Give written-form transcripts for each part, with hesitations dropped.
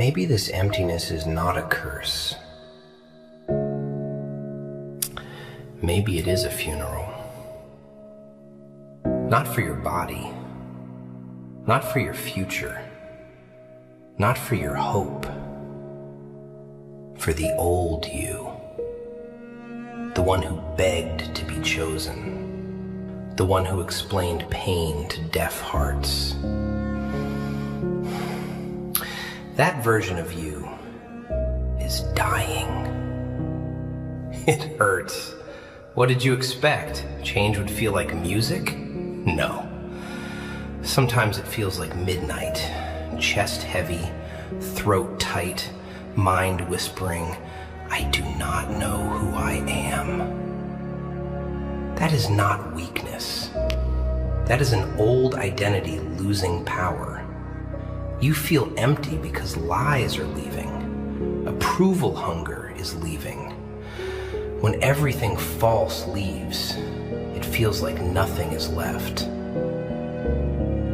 Maybe this emptiness is not a curse. Maybe it is a funeral. Not for your body, not for your future, not for your hope, for the old you, the one who begged to be chosen, the one who explained pain to deaf hearts. That version of you is dying. It hurts. What did you expect? Change would feel like music? No. Sometimes it feels like midnight, chest heavy, throat tight, mind whispering, I do not know who I am. That is not weakness. That is an old identity losing power. You feel empty because lies are leaving. Approval hunger is leaving. When everything false leaves, it feels like nothing is left.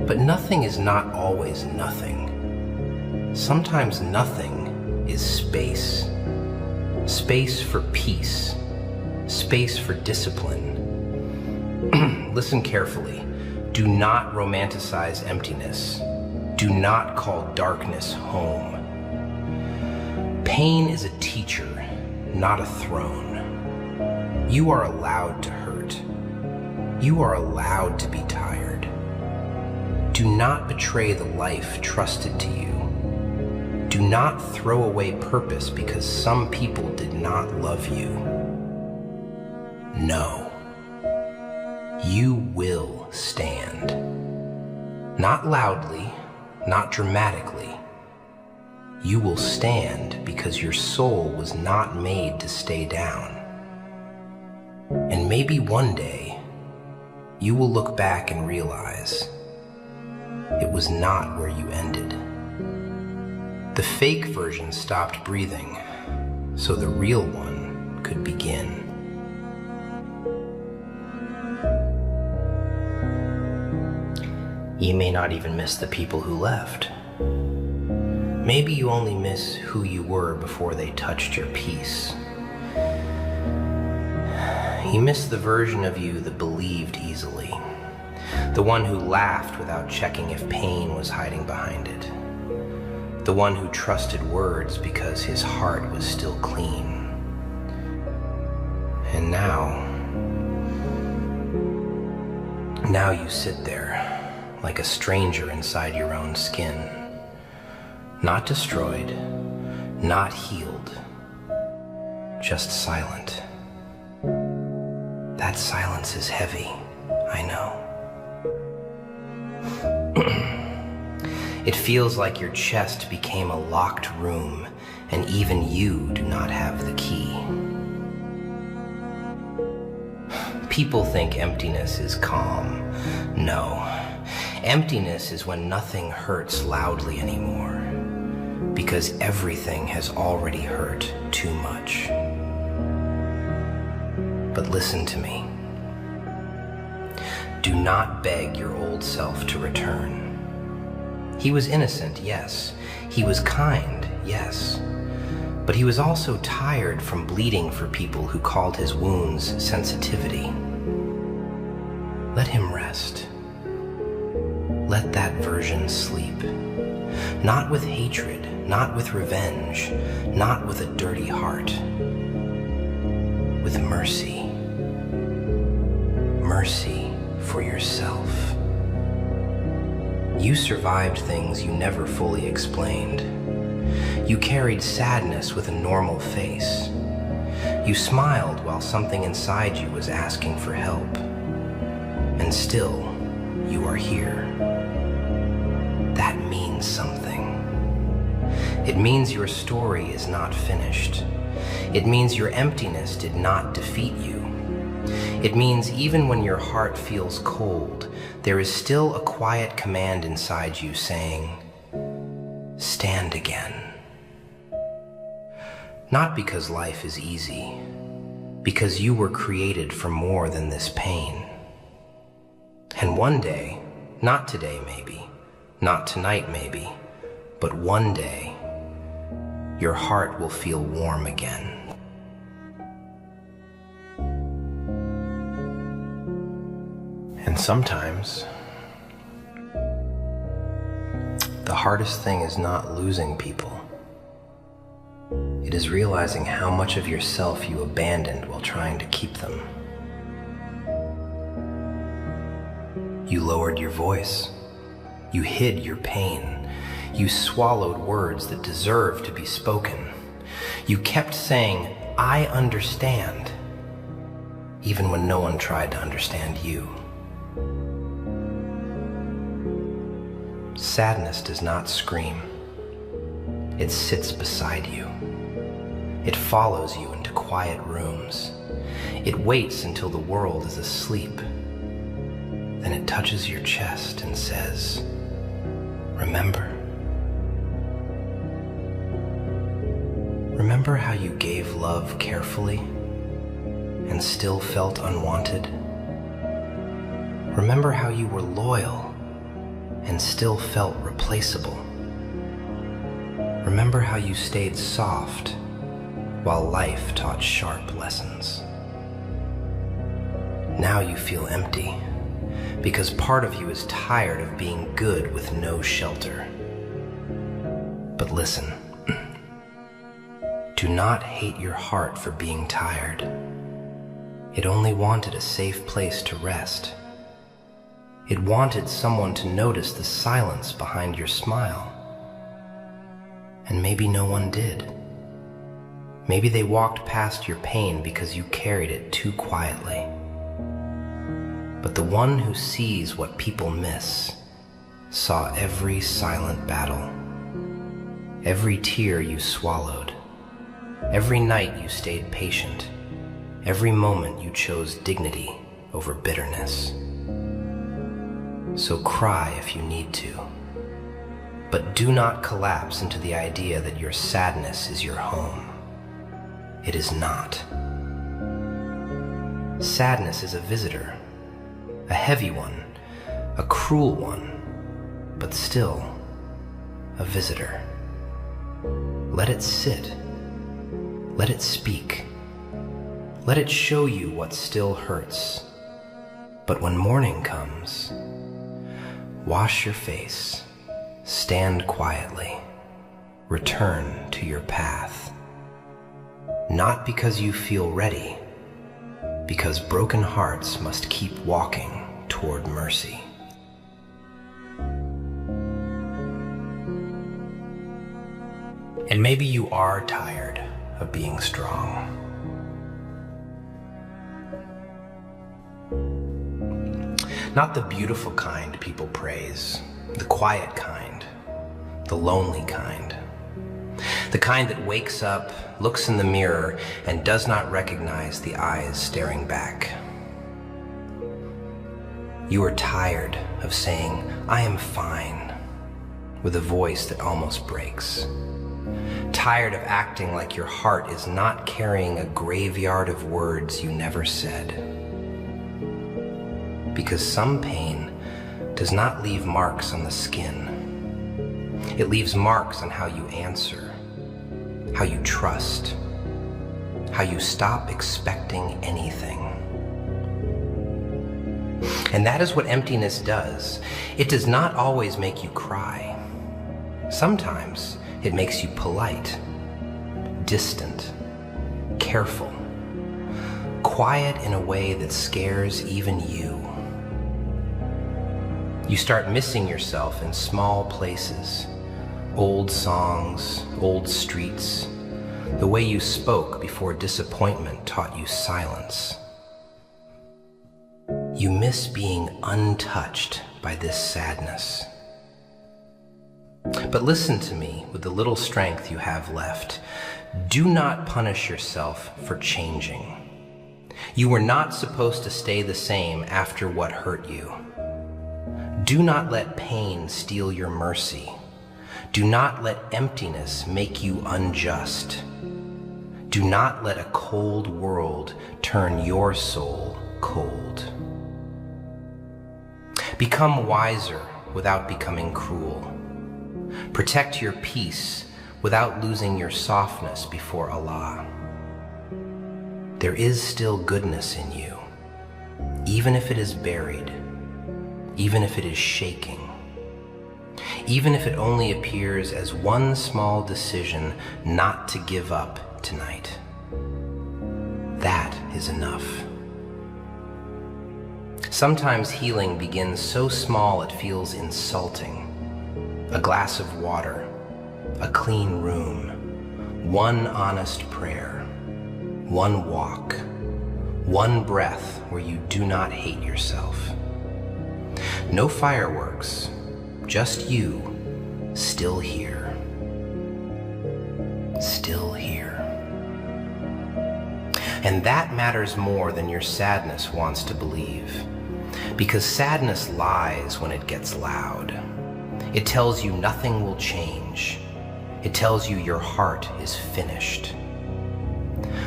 But nothing is not always nothing. Sometimes nothing is space. Space for peace. Space for discipline. Listen carefully. Do not romanticize emptiness. Do not call darkness home. Pain is a teacher, not a throne. You are allowed to hurt. You are allowed to be tired. Do not betray the life trusted to you. Do not throw away purpose because some people did not love you. No. You will stand. Not loudly, not dramatically. You will stand because your soul was not made to stay down. And maybe one day, you will look back and realize it was not where you ended. The fake version stopped breathing, so the real one could begin. You may not even miss the people who left. Maybe you only miss who you were before they touched your peace. You miss the version of you that believed easily, the one who laughed without checking if pain was hiding behind it, the one who trusted words because his heart was still clean. And now you sit there like a stranger inside your own skin, not destroyed, not healed, just silent. That silence is heavy, I know. It feels like your chest became a locked room, and even you do not have the key. People think emptiness is calm. No. Emptiness is when nothing hurts loudly anymore, because everything has already hurt too much. But listen to me. Do not beg your old self to return. He was innocent, yes. He was kind, yes. But he was also tired from bleeding for people who called his wounds sensitivity. Let him rest. Let that version sleep. Not with hatred, not with revenge, not with a dirty heart. With mercy. Mercy for yourself. You survived things you never fully explained. You carried sadness with a normal face. You smiled while something inside you was asking for help. And still, you are here. That means something. It means your story is not finished. It means your emptiness did not defeat you. It means even when your heart feels cold, there is still a quiet command inside you saying, stand again. Not because life is easy, because you were created for more than this pain. And one day, not today maybe, not tonight maybe, but one day, your heart will feel warm again. And sometimes, the hardest thing is not losing people. It is realizing how much of yourself you abandoned while trying to keep them. You lowered your voice. You hid your pain. You swallowed words that deserved to be spoken. You kept saying, "I understand," even when no one tried to understand you. Sadness does not scream. It sits beside you. It follows you into quiet rooms. It waits until the world is asleep. Then it touches your chest and says, "Remember. Remember how you gave love carefully and still felt unwanted? Remember how you were loyal and still felt replaceable? Remember how you stayed soft while life taught sharp lessons? Now you feel empty because part of you is tired of being good with no shelter. But listen, do not hate your heart for being tired. It only wanted a safe place to rest. It wanted someone to notice the silence behind your smile. And maybe no one did. Maybe they walked past your pain because you carried it too quietly. But the one who sees what people miss saw every silent battle, every tear you swallowed, every night you stayed patient, every moment you chose dignity over bitterness. So cry if you need to, but do not collapse into the idea that your sadness is your home. It is not. Sadness is a visitor, a heavy one, a cruel one, but still a visitor. Let it sit. Let it speak. Let it show you what still hurts. But when morning comes, wash your face, stand quietly, return to your path. Not because you feel ready, because broken hearts must keep walking toward mercy. And maybe you are tired of being strong. Not the beautiful kind people praise, the quiet kind, the lonely kind. The kind that wakes up, looks in the mirror, and does not recognize the eyes staring back. You are tired of saying, "I am fine," with a voice that almost breaks. Tired of acting like your heart is not carrying a graveyard of words you never said. Because some pain does not leave marks on the skin. It leaves marks on how you answer, how you trust, how you stop expecting anything. And that is what emptiness does. It does not always make you cry. Sometimes it makes you polite, distant, careful, quiet in a way that scares even you. You start missing yourself in small places, old songs, old streets, the way you spoke before disappointment taught you silence. You miss being untouched by this sadness. But listen to me with the little strength you have left. Do not punish yourself for changing. You were not supposed to stay the same after what hurt you. Do not let pain steal your mercy. Do not let emptiness make you unjust. Do not let a cold world turn your soul cold. Become wiser without becoming cruel. Protect your peace without losing your softness before Allah. There is still goodness in you, even if it is buried, even if it is shaking, even if it only appears as one small decision not to give up tonight. That is enough. Sometimes healing begins so small it feels insulting. A glass of water, a clean room, one honest prayer, one walk, one breath where you do not hate yourself. No fireworks, just you, still here. Still here. And that matters more than your sadness wants to believe. Because sadness lies when it gets loud. It tells you nothing will change. It tells you your heart is finished.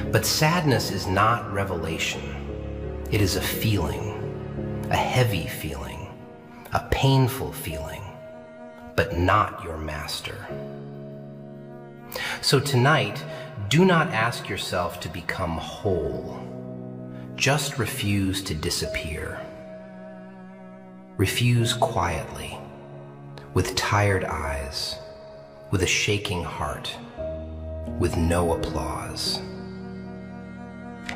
But sadness is not revelation. It is a feeling, a heavy feeling, a painful feeling, but not your master. So tonight, do not ask yourself to become whole. Just refuse to disappear. Refuse quietly, with tired eyes, with a shaking heart, with no applause.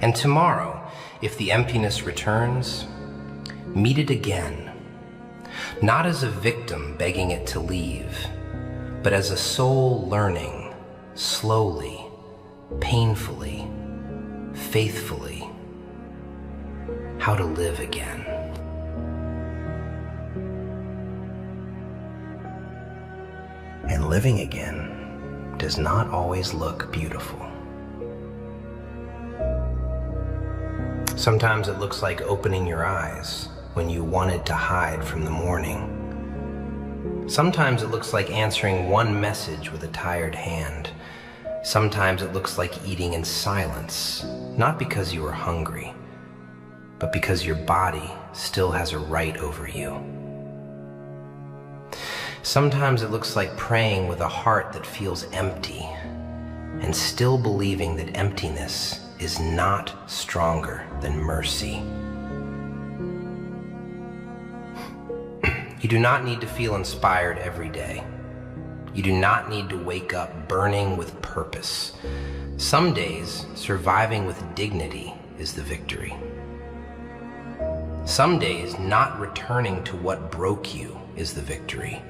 And tomorrow, if the emptiness returns, meet it again, not as a victim begging it to leave, but as a soul learning, slowly, painfully, faithfully, how to live again. And living again does not always look beautiful. Sometimes it looks like opening your eyes when you wanted to hide from the morning. Sometimes it looks like answering one message with a tired hand. Sometimes it looks like eating in silence, not because you are hungry, but because your body still has a right over you. Sometimes it looks like praying with a heart that feels empty and still believing that emptiness is not stronger than mercy. You do not need to feel inspired every day. You do not need to wake up burning with purpose. Some days, surviving with dignity is the victory. Some days, not returning to what broke you is the victory.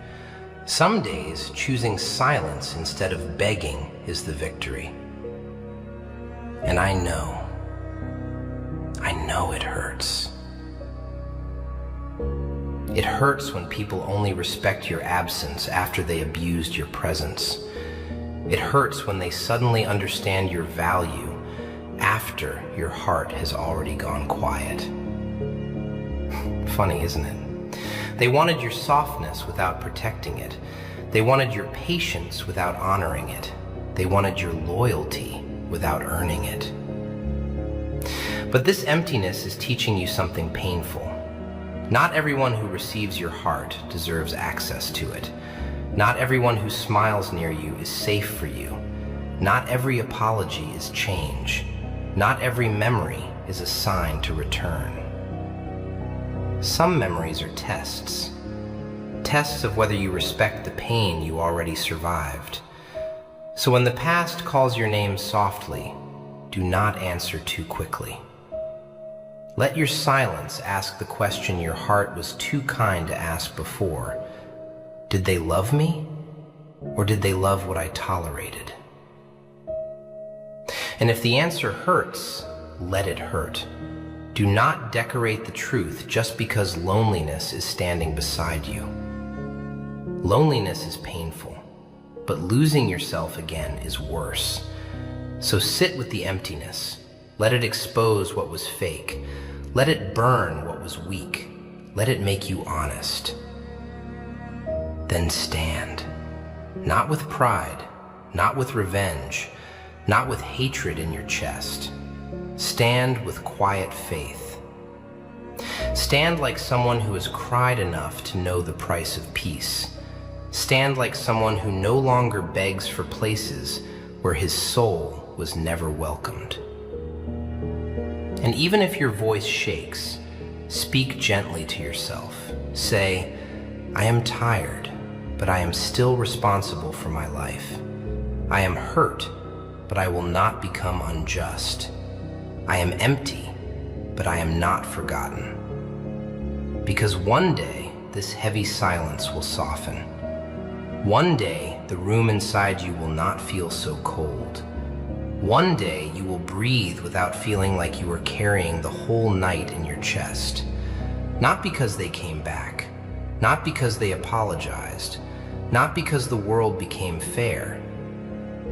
Some days, choosing silence instead of begging is the victory. And I know it hurts. It hurts when people only respect your absence after they abused your presence. It hurts when they suddenly understand your value after your heart has already gone quiet. Funny, isn't it? They wanted your softness without protecting it. They wanted your patience without honoring it. They wanted your loyalty without earning it. But this emptiness is teaching you something painful. Not everyone who receives your heart deserves access to it. Not everyone who smiles near you is safe for you. Not every apology is change. Not every memory is a sign to return. Some memories are tests. Tests of whether you respect the pain you already survived. So when the past calls your name softly, do not answer too quickly. Let your silence ask the question your heart was too kind to ask before. Did they love me? Or did they love what I tolerated? And if the answer hurts, let it hurt. Do not decorate the truth just because loneliness is standing beside you. Loneliness is painful, but losing yourself again is worse. So sit with the emptiness. Let it expose what was fake. Let it burn what was weak. Let it make you honest. Then stand. Not with pride, not with revenge, not with hatred in your chest. Stand with quiet faith. Stand like someone who has cried enough to know the price of peace. Stand like someone who no longer begs for places where his soul was never welcomed. And even if your voice shakes, speak gently to yourself. Say, I am tired, but I am still responsible for my life. I am hurt, but I will not become unjust. I am empty, but I am not forgotten. Because one day, this heavy silence will soften. One day, the room inside you will not feel so cold. One day, you will breathe without feeling like you are carrying the whole night in your chest. Not because they came back, not because they apologized, not because the world became fair,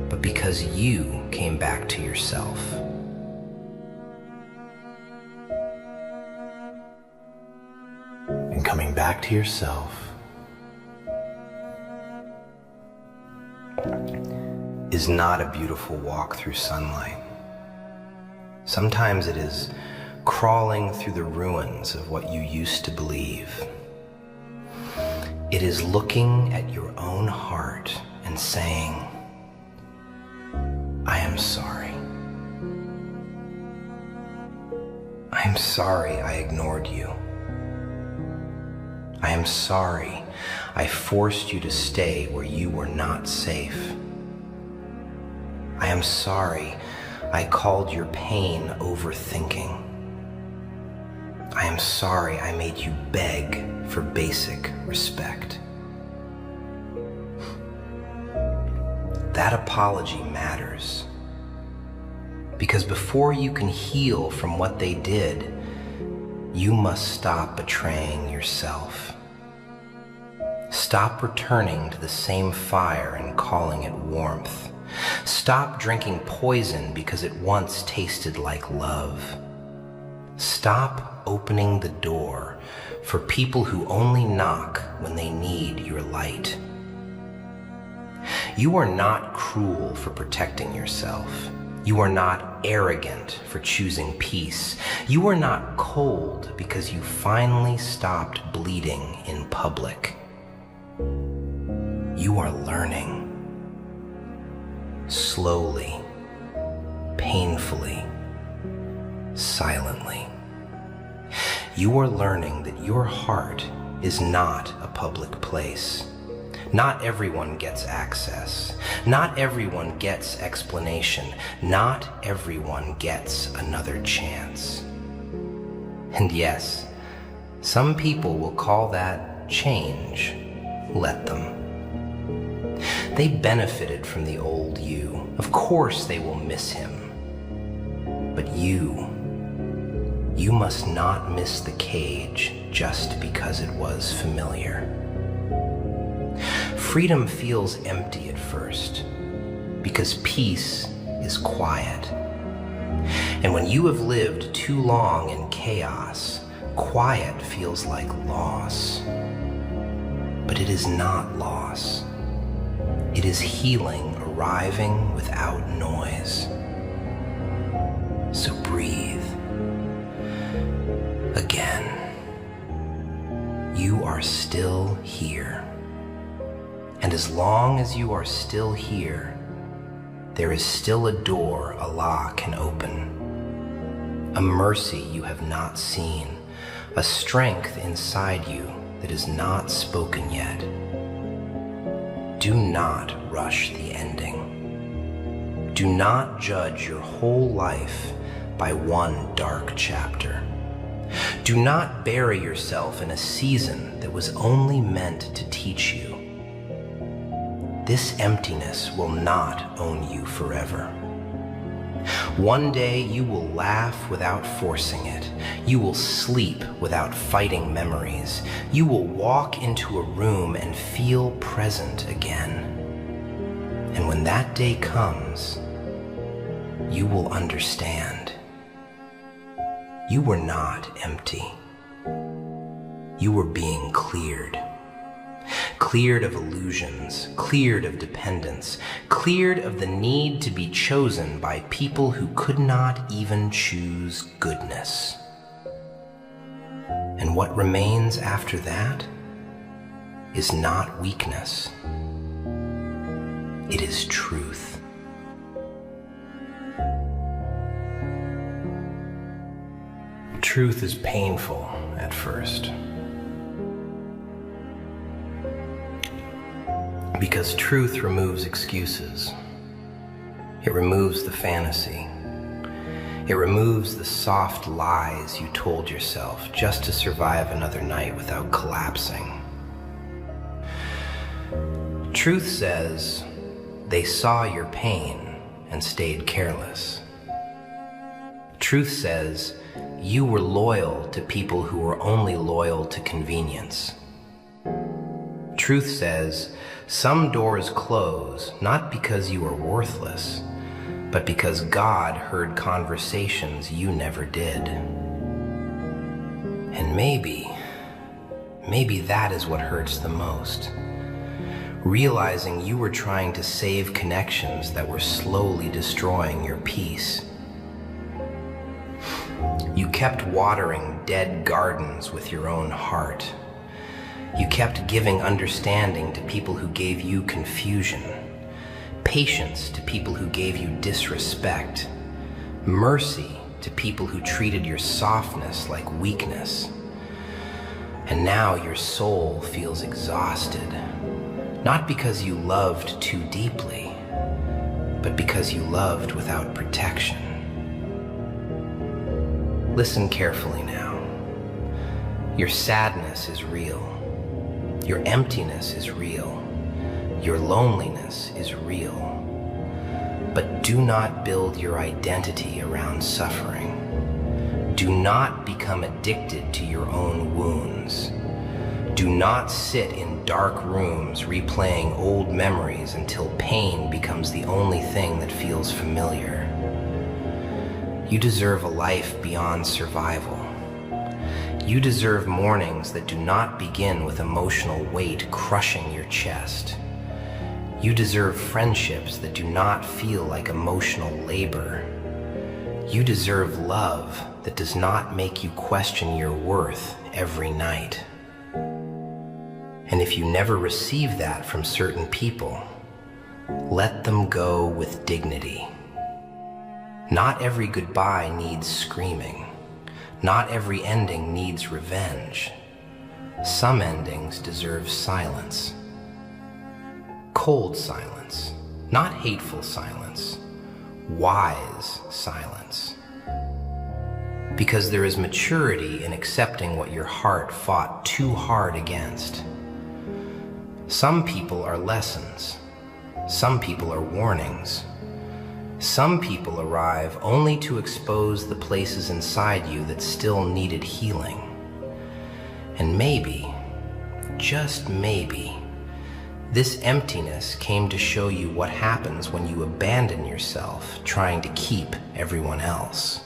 but because you came back to yourself. And coming back to yourself is not a beautiful walk through sunlight. Sometimes it is crawling through the ruins of what you used to believe. It is looking at your own heart and saying, I am sorry. I am sorry I ignored you. I am sorry I forced you to stay where you were not safe. I am sorry I called your pain overthinking. I am sorry I made you beg for basic respect. That apology matters, because before you can heal from what they did, you must stop betraying yourself. Stop returning to the same fire and calling it warmth. Stop drinking poison because it once tasted like love. Stop opening the door for people who only knock when they need your light. You are not cruel for protecting yourself. You are not arrogant for choosing peace. You are not cold because you finally stopped bleeding in public. You are learning. Slowly, painfully, silently. You are learning that your heart is not a public place. Not everyone gets access. Not everyone gets explanation. Not everyone gets another chance. And yes, some people will call that change. Let them. They benefited from the old you. Of course they will miss him. But you must not miss the cage just because it was familiar. Freedom feels empty at first because peace is quiet. And when you have lived too long in chaos, quiet feels like loss. But it is not loss. It is healing arriving without noise. So breathe. Again. You are still here. And as long as you are still here, there is still a door Allah can open. A mercy you have not seen. A strength inside you that is not spoken yet. Do not rush the ending. Do not judge your whole life by one dark chapter. Do not bury yourself in a season that was only meant to teach you. This emptiness will not own you forever. One day you will laugh without forcing it. You will sleep without fighting memories. You will walk into a room and feel present again. And when that day comes, you will understand. You were not empty. You were being cleared. Cleared of illusions, cleared of dependence, cleared of the need to be chosen by people who could not even choose goodness. And what remains after that? is not weakness. It is truth. Truth is painful at first, because truth removes excuses. It removes the fantasy. It removes the soft lies you told yourself just to survive another night without collapsing. Truth says they saw your pain and stayed careless. Truth says you were loyal to people who were only loyal to convenience. Truth says some doors close not because you are worthless, but because God heard conversations you never did. And maybe that is what hurts the most. Realizing you were trying to save connections that were slowly destroying your peace. You kept watering dead gardens with your own heart. You kept giving understanding to people who gave you confusion, patience to people who gave you disrespect, mercy to people who treated your softness like weakness. And now your soul feels exhausted, not because you loved too deeply, but because you loved without protection. Listen carefully now. Your sadness is real. Your emptiness is real. Your loneliness is real. But do not build your identity around suffering. Do not become addicted to your own wounds. Do not sit in dark rooms replaying old memories until pain becomes the only thing that feels familiar. You deserve a life beyond survival. You deserve mornings that do not begin with emotional weight crushing your chest. You deserve friendships that do not feel like emotional labor. You deserve love that does not make you question your worth every night. And if you never receive that from certain people, let them go with dignity. Not every goodbye needs screaming. Not every ending needs revenge. Some endings deserve silence. Cold silence, not hateful silence. Wise silence. Because there is maturity in accepting what your heart fought too hard against. Some people are lessons. Some people are warnings. Some people arrive only to expose the places inside you that still needed healing. And maybe, just maybe, this emptiness came to show you what happens when you abandon yourself trying to keep everyone else.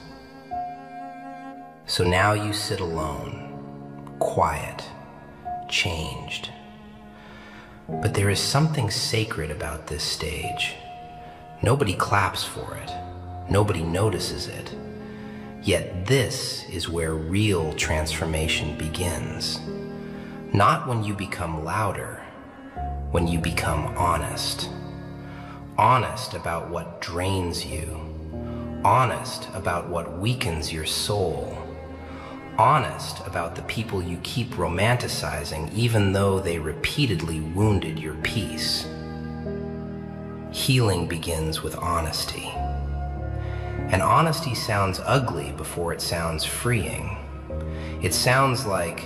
So now you sit alone, quiet, changed. But there is something sacred about this stage. Nobody claps for it. Nobody notices it. Yet this is where real transformation begins. Not when you become louder, when you become honest. Honest about what drains you. Honest about what weakens your soul. Honest about the people you keep romanticizing even though they repeatedly wounded your peace. Healing begins with honesty. And honesty sounds ugly before it sounds freeing. It sounds like,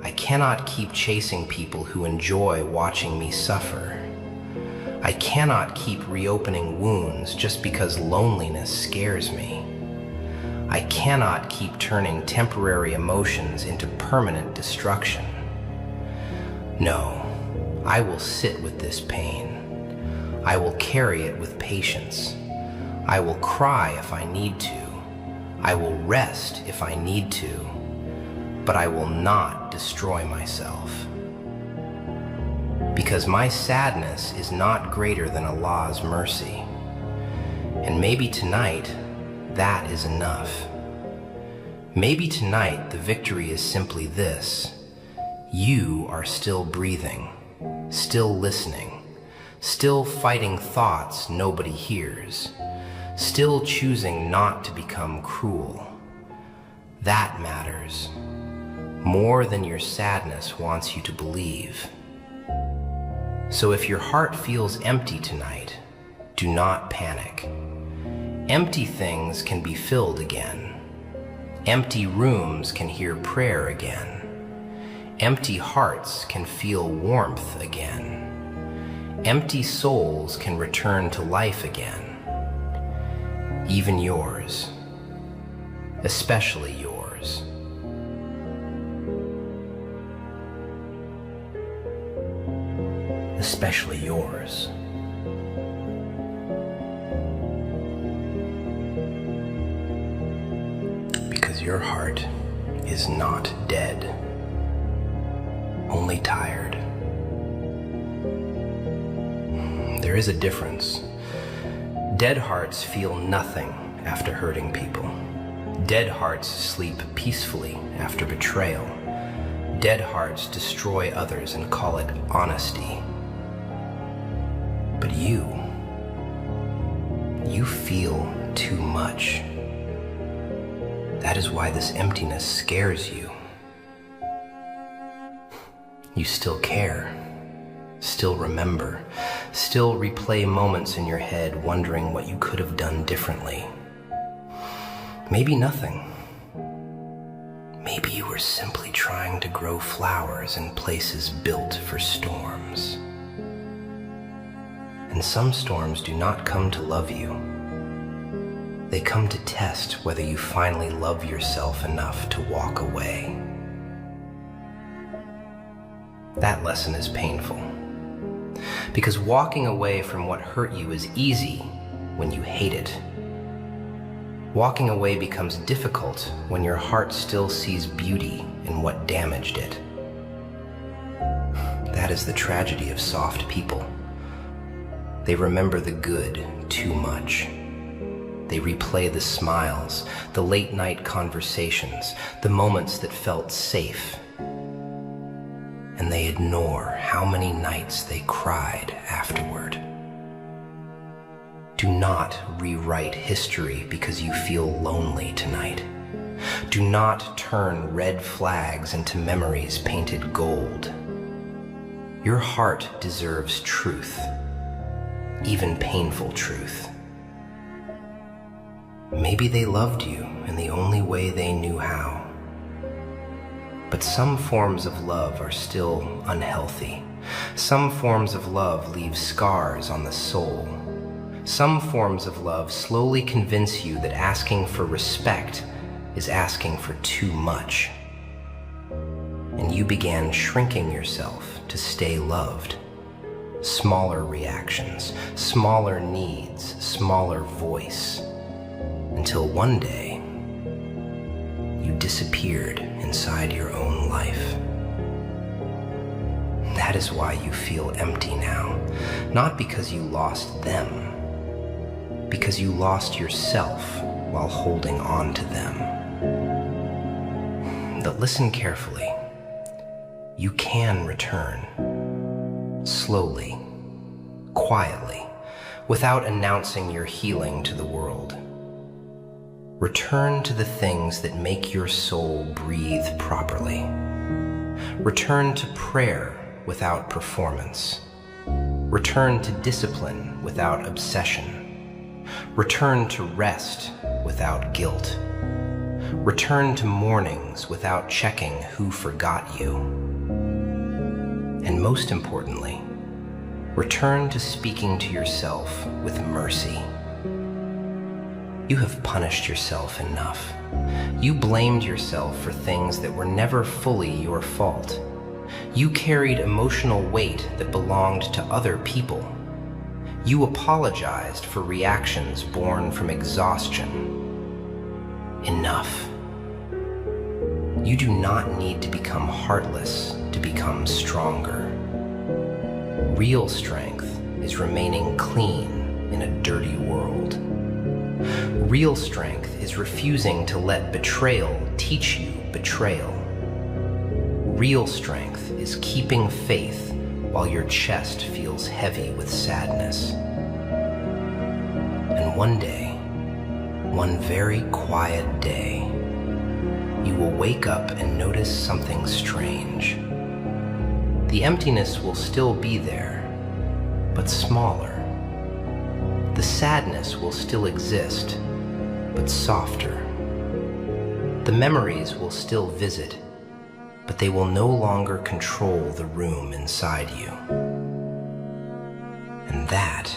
I cannot keep chasing people who enjoy watching me suffer. I cannot keep reopening wounds just because loneliness scares me. I cannot keep turning temporary emotions into permanent destruction. No, I will sit with this pain. I will carry it with patience. I will cry if I need to. I will rest if I need to. But I will not destroy myself. Because my sadness is not greater than Allah's mercy. And maybe tonight, that is enough. Maybe tonight the victory is simply this. You are still breathing, still listening, still fighting thoughts nobody hears, still choosing not to become cruel. That matters, more than your sadness wants you to believe. So if your heart feels empty tonight, do not panic. Empty things can be filled again. Empty rooms can hear prayer again. Empty hearts can feel warmth again. Empty souls can return to life again. Even yours, especially yours. Especially yours. Because your heart is not dead, only tired. There is a difference. Dead hearts feel nothing after hurting people. Dead hearts sleep peacefully after betrayal. Dead hearts destroy others and call it honesty. But you feel too much. That is why this emptiness scares you. You still care, still remember, still replay moments in your head wondering what you could have done differently. Maybe nothing. Maybe you were simply trying to grow flowers in places built for storms. And some storms do not come to love you. They come to test whether you finally love yourself enough to walk away. That lesson is painful. Because walking away from what hurt you is easy when you hate it. Walking away becomes difficult when your heart still sees beauty in what damaged it. That is the tragedy of soft people. They remember the good too much. They replay the smiles, the late-night conversations, the moments that felt safe. And they ignore how many nights they cried afterward. Do not rewrite history because you feel lonely tonight. Do not turn red flags into memories painted gold. Your heart deserves truth, even painful truth. Maybe they loved you in the only way they knew how. But some forms of love are still unhealthy. Some forms of love leave scars on the soul. Some forms of love slowly convince you that asking for respect is asking for too much. And you began shrinking yourself to stay loved. Smaller reactions, smaller needs, smaller voice. Until one day, you disappeared inside your own life. That is why you feel empty now. Not because you lost them, because you lost yourself while holding on to them. But listen carefully. You can return. Slowly, quietly, without announcing your healing to the world. Return to the things that make your soul breathe properly. Return to prayer without performance. Return to discipline without obsession. Return to rest without guilt. Return to mornings without checking who forgot you. And most importantly, return to speaking to yourself with mercy. You have punished yourself enough. You blamed yourself for things that were never fully your fault. You carried emotional weight that belonged to other people. You apologized for reactions born from exhaustion. Enough. You do not need to become heartless to become stronger. Real strength is remaining clean in a dirty world. Real strength is refusing to let betrayal teach you betrayal. Real strength is keeping faith while your chest feels heavy with sadness. And one day, one very quiet day, you will wake up and notice something strange. The emptiness will still be there, but smaller. The sadness will still exist, but softer. The memories will still visit, but they will no longer control the room inside you. And that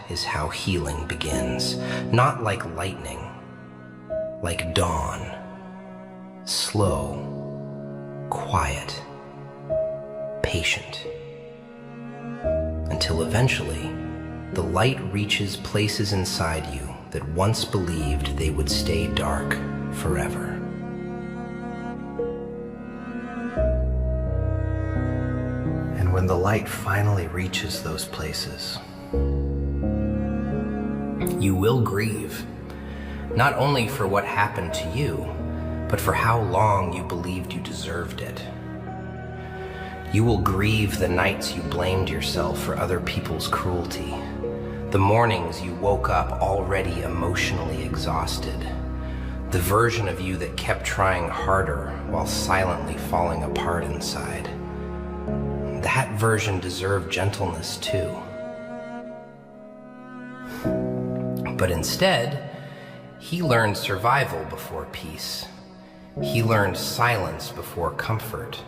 is how healing begins. Not like lightning, like dawn. Slow, quiet, patient. Until eventually, the light reaches places inside you that once believed they would stay dark forever. And when the light finally reaches those places, you will grieve, not only for what happened to you, but for how long you believed you deserved it. You will grieve the nights you blamed yourself for other people's cruelty, the mornings you woke up already emotionally exhausted, the version of you that kept trying harder while silently falling apart inside. That version deserved gentleness too. But instead, he learned survival before peace. He learned silence before comfort.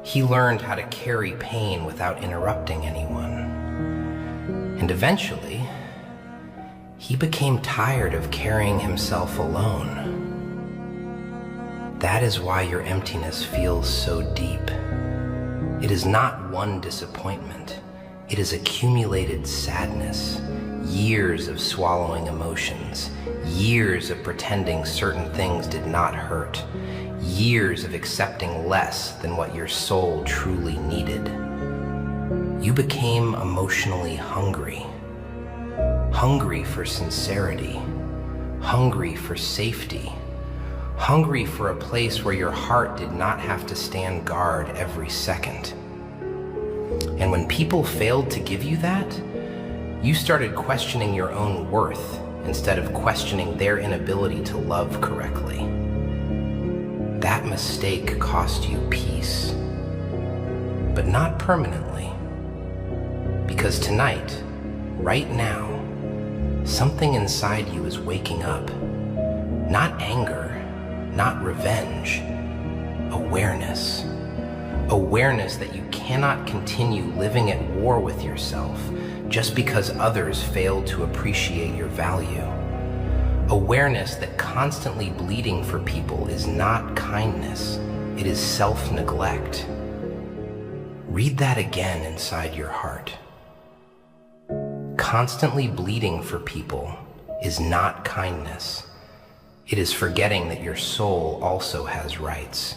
He learned how to carry pain without interrupting anyone. And eventually, he became tired of carrying himself alone. That is why your emptiness feels so deep. It is not one disappointment. It is accumulated sadness, years of swallowing emotions, years of pretending certain things did not hurt, years of accepting less than what your soul truly needed. You became emotionally hungry. Hungry for sincerity. Hungry for safety. Hungry for a place where your heart did not have to stand guard every second. And when people failed to give you that, you started questioning your own worth instead of questioning their inability to love correctly. That mistake cost you peace, but not permanently. Because tonight, right now, something inside you is waking up. Not anger, not revenge, awareness. Awareness that you cannot continue living at war with yourself just because others failed to appreciate your value. Awareness that constantly bleeding for people is not kindness, it is self-neglect. Read that again inside your heart. Constantly bleeding for people is not kindness. It is forgetting that your soul also has rights.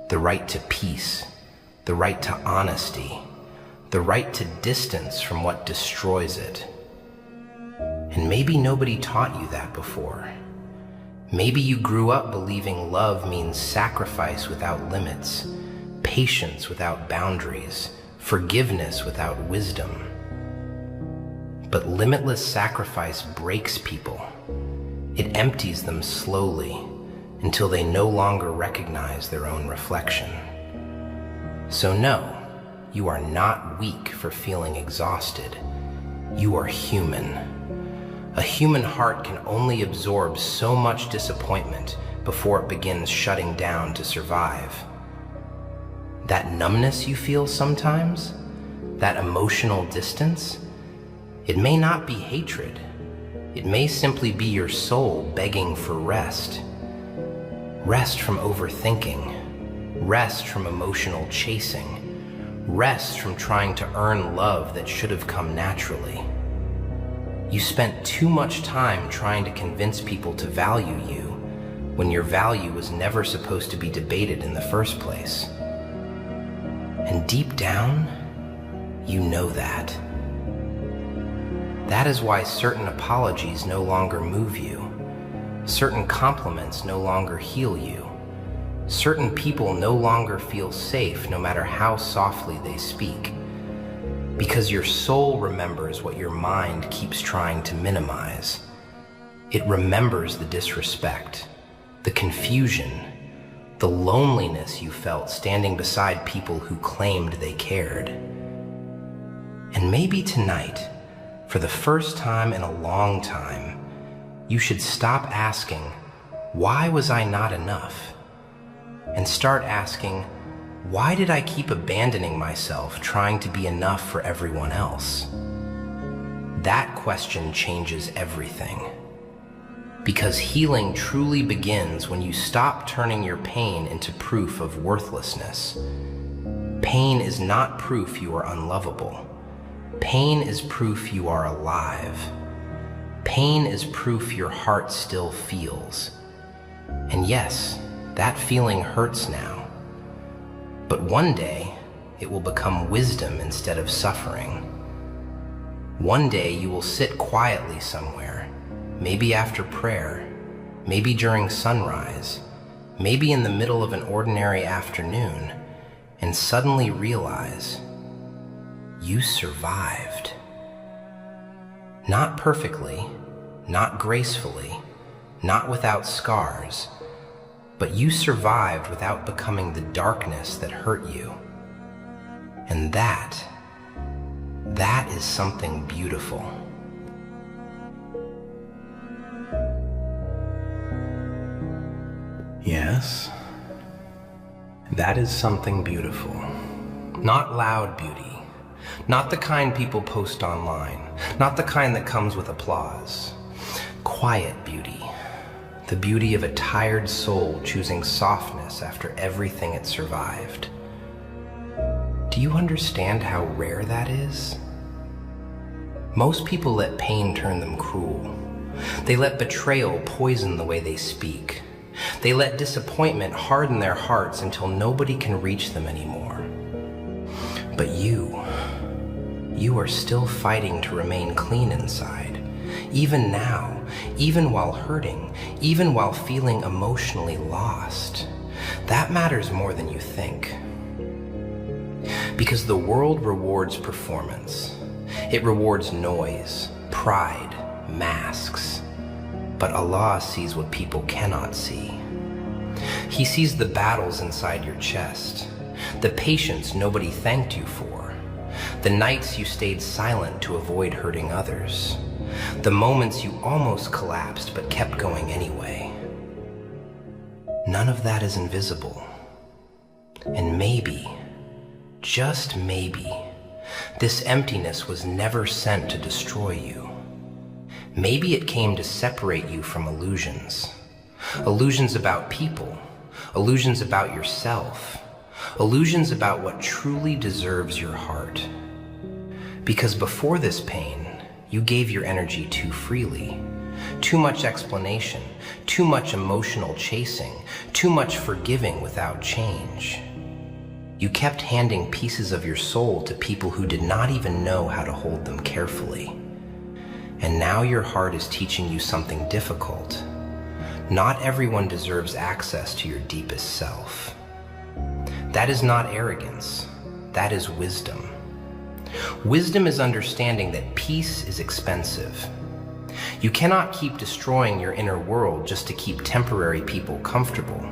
The right to peace, the right to honesty, the right to distance from what destroys it. And maybe nobody taught you that before. Maybe you grew up believing love means sacrifice without limits, patience without boundaries, forgiveness without wisdom. But limitless sacrifice breaks people. It empties them slowly until they no longer recognize their own reflection. So no, you are not weak for feeling exhausted. You are human. A human heart can only absorb so much disappointment before it begins shutting down to survive. That numbness you feel sometimes, that emotional distance, it may not be hatred. It may simply be your soul begging for rest. Rest from overthinking. Rest from emotional chasing. Rest from trying to earn love that should have come naturally. You spent too much time trying to convince people to value you when your value was never supposed to be debated in the first place. And deep down, you know that. That is why certain apologies no longer move you. Certain compliments no longer heal you. Certain people no longer feel safe no matter how softly they speak, because your soul remembers what your mind keeps trying to minimize. It remembers the disrespect, the confusion, the loneliness you felt standing beside people who claimed they cared. And maybe tonight, for the first time in a long time, you should stop asking, "Why was I not enough?" and start asking, "Why did I keep abandoning myself trying to be enough for everyone else?" That question changes everything. Because healing truly begins when you stop turning your pain into proof of worthlessness. Pain is not proof you are unlovable. Pain is proof you are alive. Pain is proof your heart still feels. And yes, that feeling hurts now. But one day, it will become wisdom instead of suffering. One day you will sit quietly somewhere, maybe after prayer, maybe during sunrise, maybe in the middle of an ordinary afternoon, and suddenly realize you survived. Not perfectly, not gracefully, not without scars, but you survived without becoming the darkness that hurt you. And that is something beautiful. Yes, that is something beautiful. Not loud beauty, not the kind people post online, not the kind that comes with applause. Quiet beauty, the beauty of a tired soul choosing softness after everything it survived. Do you understand how rare that is? Most people let pain turn them cruel. They let betrayal poison the way they speak. They let disappointment harden their hearts until nobody can reach them anymore. But you are still fighting to remain clean inside. Even now, even while hurting, even while feeling emotionally lost. That matters more than you think. Because the world rewards performance. It rewards noise, pride, masks. But Allah sees what people cannot see. He sees the battles inside your chest, the patience nobody thanked you for, the nights you stayed silent to avoid hurting others, the moments you almost collapsed but kept going anyway. None of that is invisible. And maybe, just maybe, this emptiness was never sent to destroy you. Maybe it came to separate you from illusions. Illusions about people, illusions about yourself, illusions about what truly deserves your heart. Because before this pain, you gave your energy too freely. Too much explanation, too much emotional chasing, too much forgiving without change. You kept handing pieces of your soul to people who did not even know how to hold them carefully. And now your heart is teaching you something difficult. Not everyone deserves access to your deepest self. That is not arrogance. That is wisdom. Wisdom is understanding that peace is expensive. You cannot keep destroying your inner world just to keep temporary people comfortable.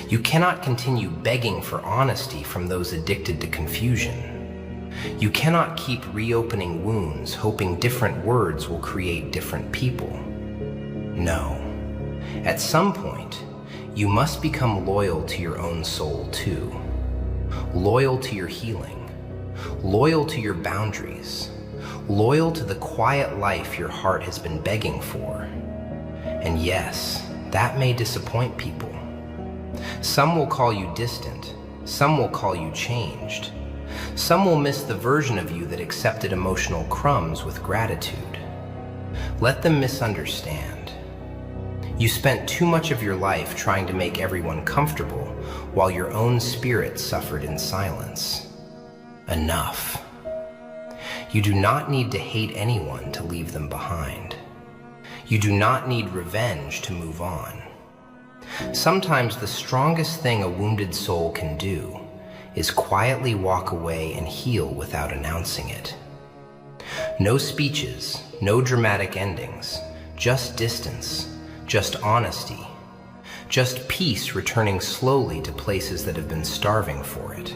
You cannot continue begging for honesty from those addicted to confusion. You cannot keep reopening wounds, hoping different words will create different people. No. At some point, you must become loyal to your own soul too. Loyal to your healing. Loyal to your boundaries. Loyal to the quiet life your heart has been begging for. And yes, that may disappoint people. Some will call you distant. Some will call you changed. Some will miss the version of you that accepted emotional crumbs with gratitude. Let them misunderstand. You spent too much of your life trying to make everyone comfortable while your own spirit suffered in silence. Enough. You do not need to hate anyone to leave them behind. You do not need revenge to move on. Sometimes the strongest thing a wounded soul can do is quietly walk away and heal without announcing it. No speeches, no dramatic endings, just distance, just honesty, just peace returning slowly to places that have been starving for it.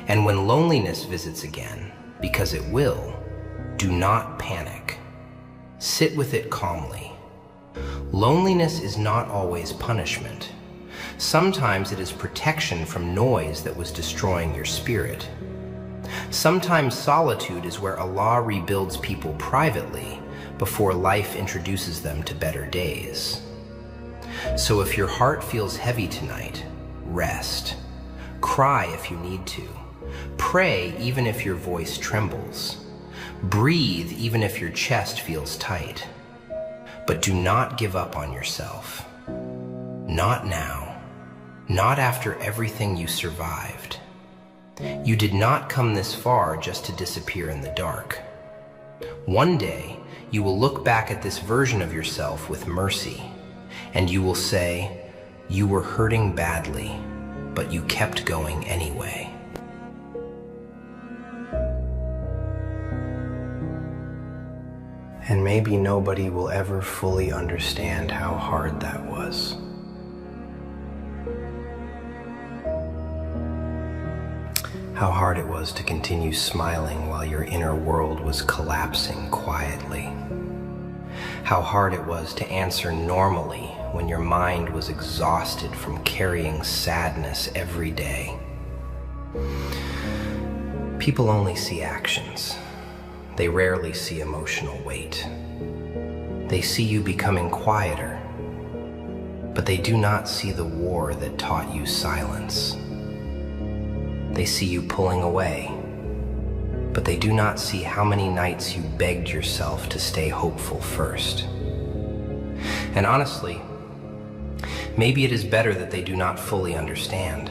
And when loneliness visits again, because it will, do not panic. Sit with it calmly. Loneliness is not always punishment. Sometimes it is protection from noise that was destroying your spirit. Sometimes solitude is where Allah rebuilds people privately before life introduces them to better days. So if your heart feels heavy tonight, rest. Cry if you need to. Pray even if your voice trembles. Breathe even if your chest feels tight. But do not give up on yourself. Not now. Not after everything you survived. You did not come this far just to disappear in the dark. One day, you will look back at this version of yourself with mercy, and you will say, "You were hurting badly, but you kept going anyway." And maybe nobody will ever fully understand how hard that was. How hard it was to continue smiling while your inner world was collapsing quietly. How hard it was to answer normally when your mind was exhausted from carrying sadness every day. People only see actions. They rarely see emotional weight. They see you becoming quieter, but they do not see the war that taught you silence. They see you pulling away, but they do not see how many nights you begged yourself to stay hopeful first. And honestly, maybe it is better that they do not fully understand.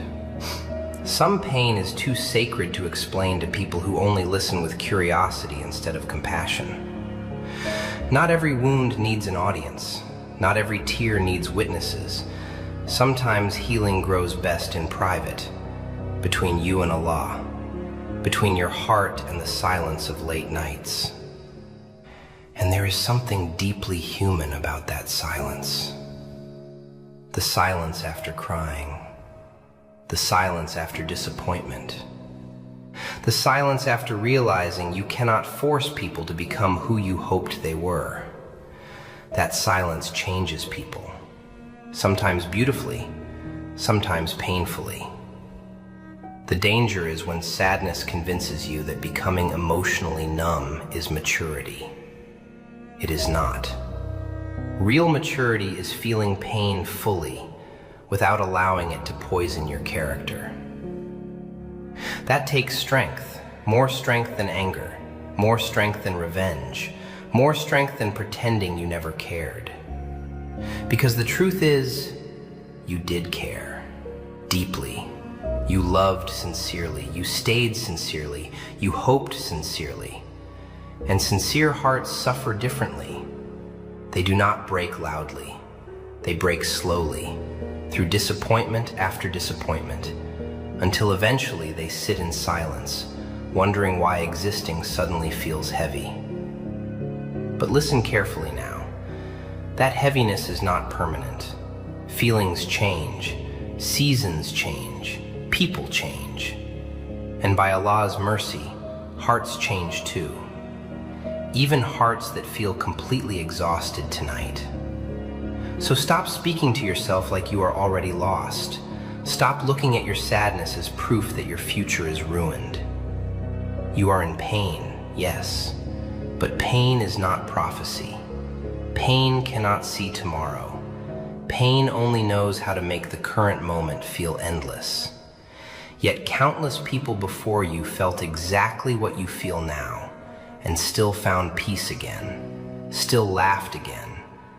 Some pain is too sacred to explain to people who only listen with curiosity instead of compassion. Not every wound needs an audience. Not every tear needs witnesses. Sometimes healing grows best in private, between you and Allah, between your heart and the silence of late nights. And there is something deeply human about that silence. The silence after crying. The silence after disappointment. The silence after realizing you cannot force people to become who you hoped they were. That silence changes people. Sometimes beautifully, sometimes painfully. The danger is when sadness convinces you that becoming emotionally numb is maturity. It is not. Real maturity is feeling pain fully, without allowing it to poison your character. That takes strength, more strength than anger, more strength than revenge, more strength than pretending you never cared. Because the truth is, you did care, deeply. You loved sincerely, you stayed sincerely, you hoped sincerely. And sincere hearts suffer differently. They do not break loudly. They break slowly, through disappointment after disappointment, until eventually they sit in silence, wondering why existing suddenly feels heavy. But listen carefully now. That heaviness is not permanent. Feelings change, seasons change, people change. And by Allah's mercy, hearts change too. Even hearts that feel completely exhausted tonight. So stop speaking to yourself like you are already lost. Stop looking at your sadness as proof that your future is ruined. You are in pain, yes, but pain is not prophecy. Pain cannot see tomorrow. Pain only knows how to make the current moment feel endless. Yet countless people before you felt exactly what you feel now, and still found peace again, still laughed again,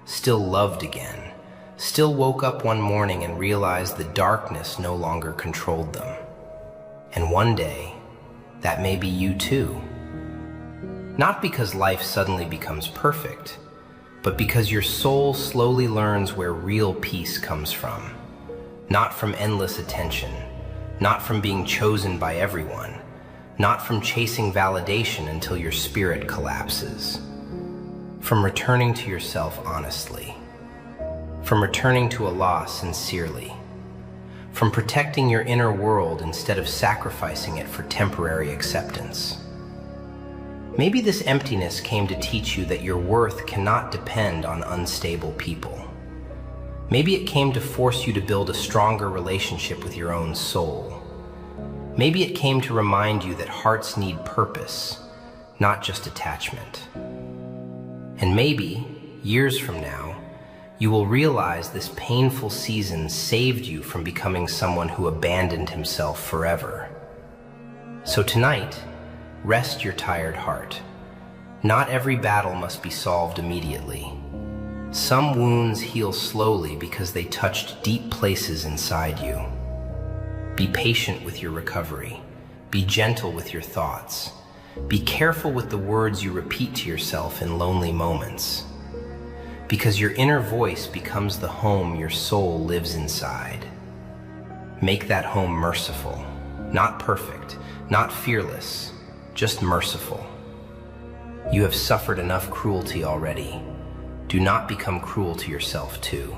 still loved again, still woke up one morning and realized the darkness no longer controlled them. And one day, that may be you too. Not because life suddenly becomes perfect, but because your soul slowly learns where real peace comes from. Not from endless attention, not from being chosen by everyone, not from chasing validation until your spirit collapses. From returning to yourself honestly. From returning to Allah sincerely. From protecting your inner world instead of sacrificing it for temporary acceptance. Maybe this emptiness came to teach you that your worth cannot depend on unstable people. Maybe it came to force you to build a stronger relationship with your own soul. Maybe it came to remind you that hearts need purpose, not just attachment. And maybe, years from now, you will realize this painful season saved you from becoming someone who abandoned himself forever. So tonight, rest your tired heart. Not every battle must be solved immediately. Some wounds heal slowly because they touched deep places inside you. Be patient with your recovery. Be gentle with your thoughts. Be careful with the words you repeat to yourself in lonely moments. Because your inner voice becomes the home your soul lives inside. Make that home merciful, not perfect, not fearless, just merciful. You have suffered enough cruelty already. Do not become cruel to yourself too.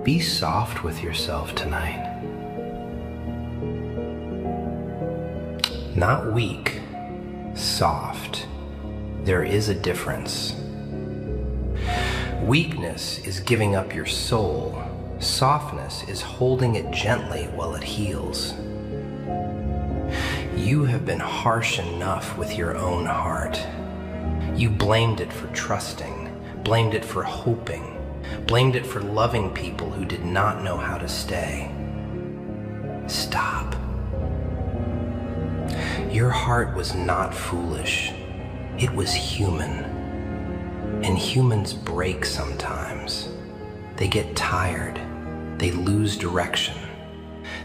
Be soft with yourself tonight. Not weak, soft. There is a difference. Weakness is giving up your soul. Softness is holding it gently while it heals. You have been harsh enough with your own heart. You blamed it for trusting, blamed it for hoping, blamed it for loving people who did not know how to stay. Stop. Your heart was not foolish. It was human. And humans break sometimes. They get tired. They lose direction.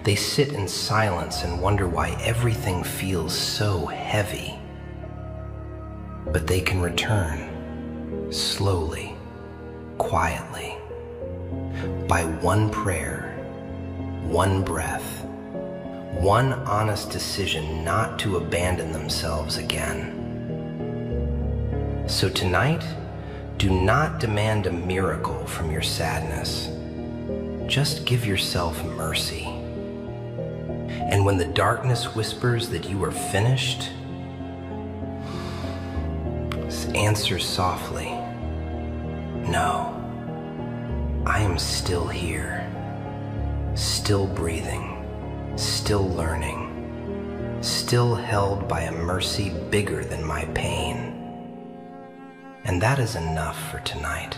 They sit in silence and wonder why everything feels so heavy. But they can return, slowly, quietly, by one prayer, one breath, one honest decision not to abandon themselves again. So tonight, do not demand a miracle from your sadness. Just give yourself mercy. And when the darkness whispers that you are finished, answer softly, no, I am still here, still breathing, still learning, still held by a mercy bigger than my pain. And that is enough for tonight.